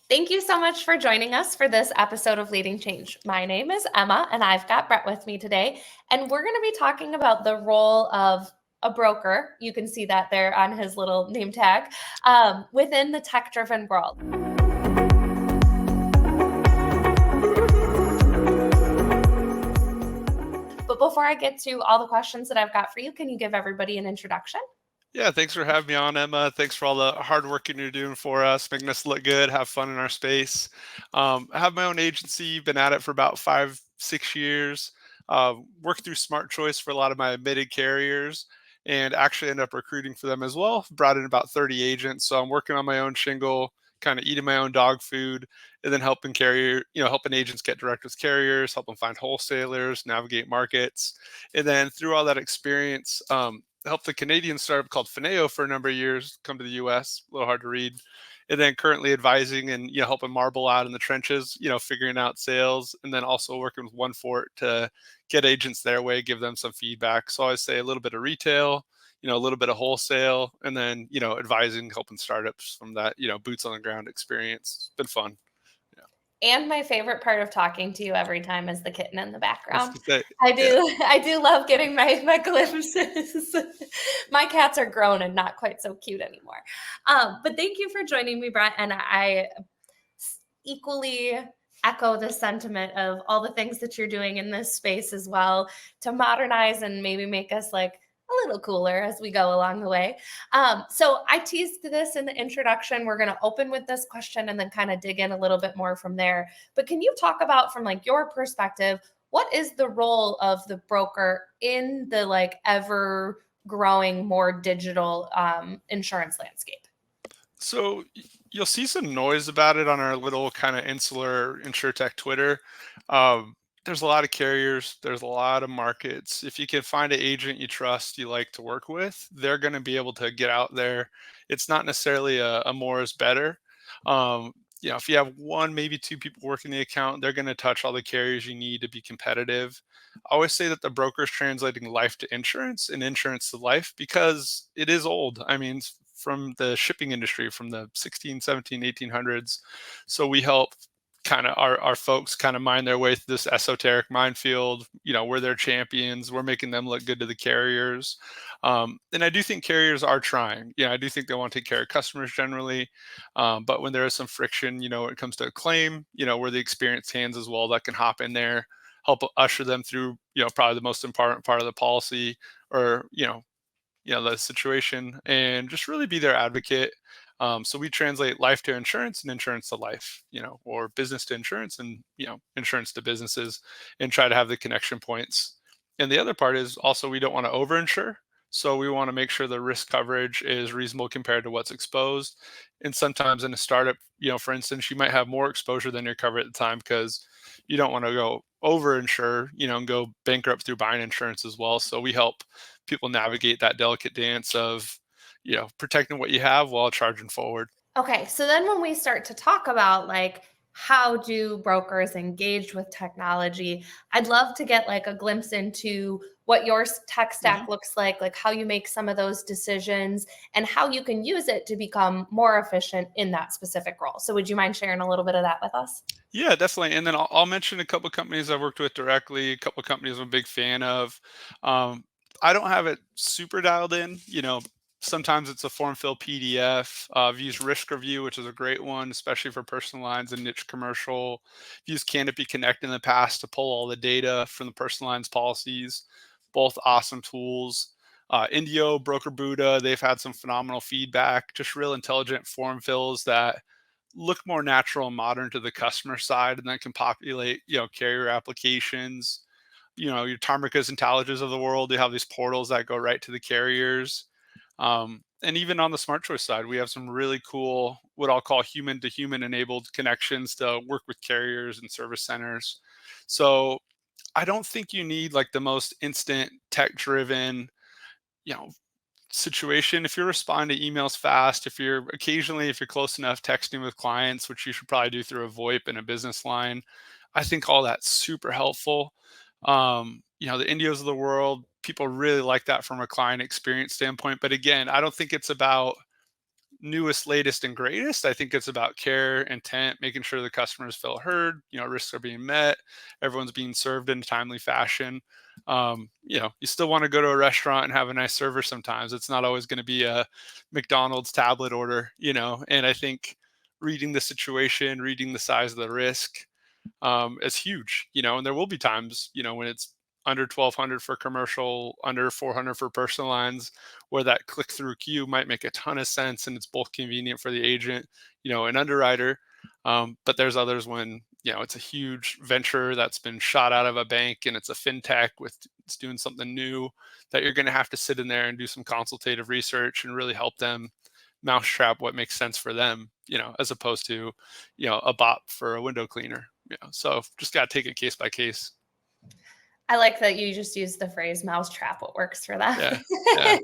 Thank you so much for joining us for this episode of Leading Change. My name is Emma, and I've got Brett with me today. And we're going to be talking about the role of a broker. You can see that there on his little name tag within the tech driven world. But before I get to all the questions that I've got for you, can you give everybody an introduction? Yeah, thanks for having me on, Emma. Thanks for all the hard work you're doing for us, making us look good, have fun in our space. I have my own agency, been at it for about 5, 6 years. Worked through Smart Choice for a lot of my admitted carriers and actually end up recruiting for them as well. Brought in about 30 agents. So I'm working on my own shingle, kind of eating my own dog food, and then helping agents get direct with carriers, help them find wholesalers, navigate markets. And then through all that experience, helped the Canadian startup called Fineo for a number of years come to the US, a little hard to read. And then currently advising and helping Marble out in the trenches, figuring out sales, and then also working with One Fort to get agents their way, give them some feedback. So I always say a little bit of retail, a little bit of wholesale, and then advising, helping startups from that boots on the ground experience. It's been fun. Yeah. And my favorite part of talking to you every time is the kitten in the I was background. gonna say, I yeah. do I do love getting my glimpses. My cats are grown and not quite so cute anymore. But thank you for joining me, Brett. And I equally echo the sentiment of all the things that you're doing in this space as well to modernize and maybe make us like a little cooler as we go along the way. So I teased this in the introduction. We're going to open with this question and then kind of dig in a little bit more from there. But can you talk about from like your perspective, what is the role of the broker in the like ever growing more digital insurance landscape? So you'll see some noise about it on our little kind of insular insurtech Twitter. There's a lot of carriers. There's a lot of markets. If you can find an agent you trust, you like to work with, they're going to be able to get out there. It's not necessarily a more is better. If you have one, maybe two people working the account, they're going to touch all the carriers you need to be competitive. I always say that the broker is translating life to insurance and insurance to life because it is old. I mean, it's from the shipping industry from the 16, 17, 1800s. So we help kind of our folks kind of mine their way through this esoteric minefield. We're their champions. We're making them look good to the carriers. And I do think carriers are trying. I do think they want to take care of customers generally. But when there is some friction, when it comes to a claim, we're the experienced hands as well that can hop in there, help usher them through, probably the most important part of the policy or, the situation, and just really be their advocate. So we translate life to insurance and insurance to life, or business to insurance and, insurance to businesses, and try to have the connection points. And the other part is also we don't want to overinsure. So we want to make sure the risk coverage is reasonable compared to what's exposed. And sometimes in a startup, for instance, you might have more exposure than you're covered at the time because you don't want to go overinsure, and go bankrupt through buying insurance as well. So we help people navigate that delicate dance of, protecting what you have while charging forward. Okay, so then when we start to talk about like how do brokers engage with technology, I'd love to get like a glimpse into what your tech Mhm. stack looks like how you make some of those decisions and how you can use it to become more efficient in that specific role. So would you mind sharing a little bit of that with us? Yeah, definitely. And then I'll mention a couple companies I've worked with directly, a couple companies I'm a big fan of. Um, I don't have it super dialed in. Sometimes it's a form fill PDF. I've used Risk Review, which is a great one, especially for personal lines and niche commercial. I've used Canopy Connect in the past to pull all the data from the personal lines policies. Both awesome tools. Indio, Broker Buddha, they've had some phenomenal feedback, just real intelligent form fills that look more natural and modern to the customer side, and then can populate, carrier applications, your Tarmicas and Tallages of the world. They have these portals that go right to the carriers. And even on the Smart Choice side, we have some really cool, what I'll call human to human enabled connections to work with carriers and service centers. So I don't think you need like the most instant tech driven, you know, situation. If you're responding to emails fast, if you're close enough texting with clients, which you should probably do through a VoIP and a business line, I think all that's super helpful. The Indios of the world, people really like that from a client experience standpoint. But again, I don't think it's about newest, latest, and greatest. I think it's about care, intent, making sure the customers feel heard, risks are being met, everyone's being served in a timely fashion. You still want to go to a restaurant and have a nice server sometimes. It's not always going to be a McDonald's tablet order, and I think reading the situation, reading the size of the risk, is huge, and there will be times, when it's under 1200 for commercial, under 400 for personal lines, where that click through queue might make a ton of sense and it's both convenient for the agent, and underwriter. But there's others when, it's a huge venture that's been shot out of a bank and it's a fintech with it's doing something new that you're going to have to sit in there and do some consultative research and really help them mousetrap what makes sense for them, as opposed to, a bot for a window cleaner. So just got to take it case by case. I like that you just used the phrase mousetrap, what works for them. Yeah.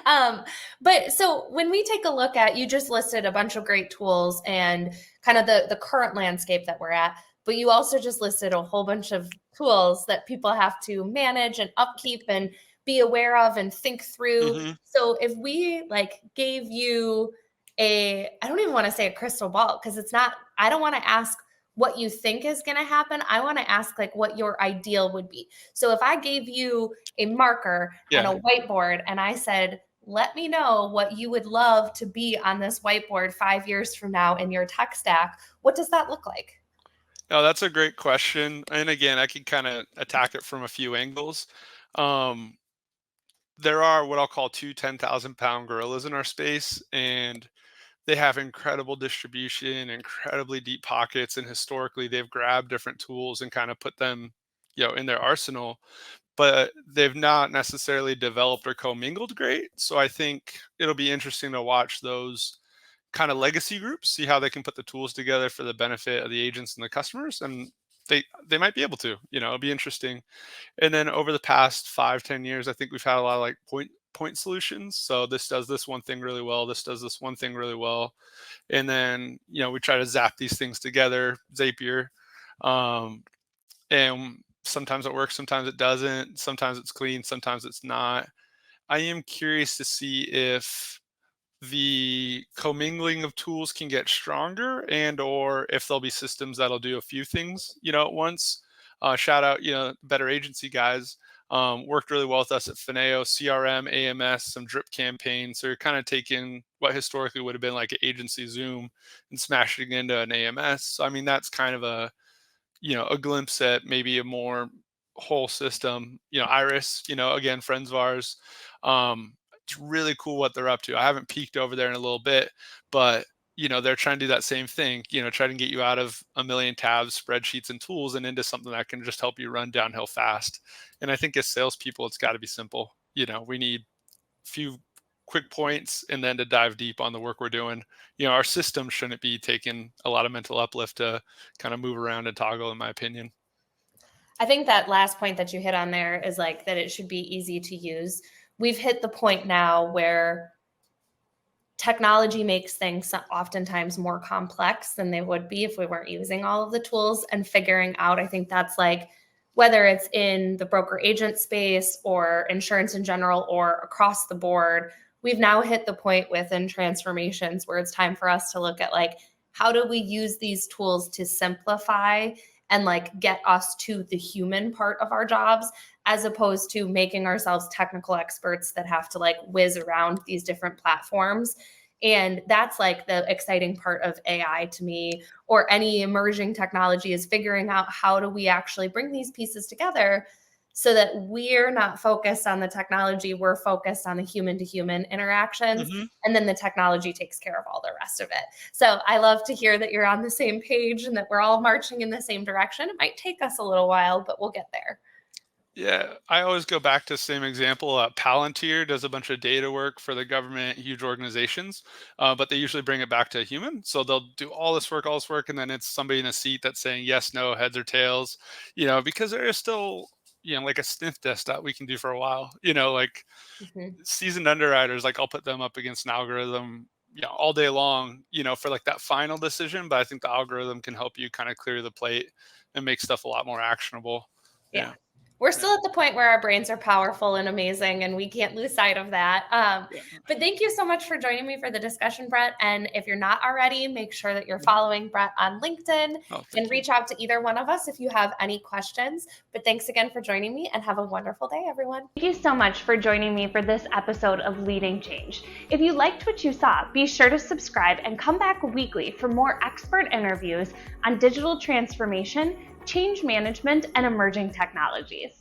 Yeah. But so when we take a look at, you just listed a bunch of great tools and kind of the current landscape that we're at, but you also just listed a whole bunch of tools that people have to manage and upkeep and be aware of and think through. Mm-hmm. So if we gave you I don't even want to say a crystal ball, because I don't want to ask what you think is going to happen. I want to ask what your ideal would be. So if I gave you a marker and a whiteboard and I said, let me know what you would love to be on this whiteboard 5 years from now in your tech stack, what does that look like? No, that's a great question. And again, I can kind of attack it from a few angles. There are what I'll call two 10,000-pound gorillas in our space, and they have incredible distribution, incredibly deep pockets, and historically they've grabbed different tools and kind of put them, in their arsenal, but they've not necessarily developed or commingled great. So I think it'll be interesting to watch those kind of legacy groups, see how they can put the tools together for the benefit of the agents and the customers, and they might be able to. It'll be interesting. And then over the past 5-10 years, I think we've had a lot of point solutions. So this does this one thing really well, this does this one thing really well, and then we try to zap these things together, Zapier, and sometimes it works, sometimes it doesn't, sometimes it's clean, sometimes it's not. I am curious to see if the commingling of tools can get stronger, and or if there'll be systems that'll do a few things at once. Shout out Better Agency guys, worked really well with us at Fineo, CRM, AMS, some drip campaigns. So you're kind of taking what historically would have been like an agency Zoom and smashing it into an AMS. So I mean, that's kind of a glimpse at maybe a more whole system. Iris, again, friends of ours. It's really cool what they're up to. I haven't peeked over there in a little bit, but they're trying to do that same thing, try to get you out of a million tabs, spreadsheets, and tools and into something that can just help you run downhill fast. And I think as salespeople, it's got to be simple. We need a few quick points and then to dive deep on the work we're doing. Our system shouldn't be taking a lot of mental uplift to kind of move around and toggle, in my opinion. I think that last point that you hit on there is that it should be easy to use. We've hit the point now where technology makes things oftentimes more complex than they would be if we weren't using all of the tools and figuring out. I think that's whether it's in the broker agent space or insurance in general or across the board, we've now hit the point within transformations where it's time for us to look at how do we use these tools to simplify and get us to the human part of our jobs, as opposed to making ourselves technical experts that have to whiz around these different platforms. And that's the exciting part of AI to me, or any emerging technology, is figuring out how do we actually bring these pieces together so that we're not focused on the technology, we're focused on the human to human interactions. Mm-hmm. And then the technology takes care of all the rest of it. So I love to hear that you're on the same page and that we're all marching in the same direction. It might take us a little while, but we'll get there. Yeah, I always go back to the same example. Palantir does a bunch of data work for the government, huge organizations, but they usually bring it back to a human. So they'll do all this work, and then it's somebody in a seat that's saying yes, no, heads or tails, because there is still, a sniff test that we can do for a while, mm-hmm. Seasoned underwriters, I'll put them up against an algorithm, all day long, for that final decision. But I think the algorithm can help you kind of clear the plate and make stuff a lot more actionable. Yeah. We're still at the point where our brains are powerful and amazing, and we can't lose sight of that. But thank you so much for joining me for the discussion, Brett. And if you're not already, make sure that you're following Brett on LinkedIn and reach out to either one of us if you have any questions. But thanks again for joining me, and have a wonderful day, everyone. Thank you so much for joining me for this episode of Leading Change. If you liked what you saw, be sure to subscribe and come back weekly for more expert interviews on digital transformation, change management, and emerging technologies.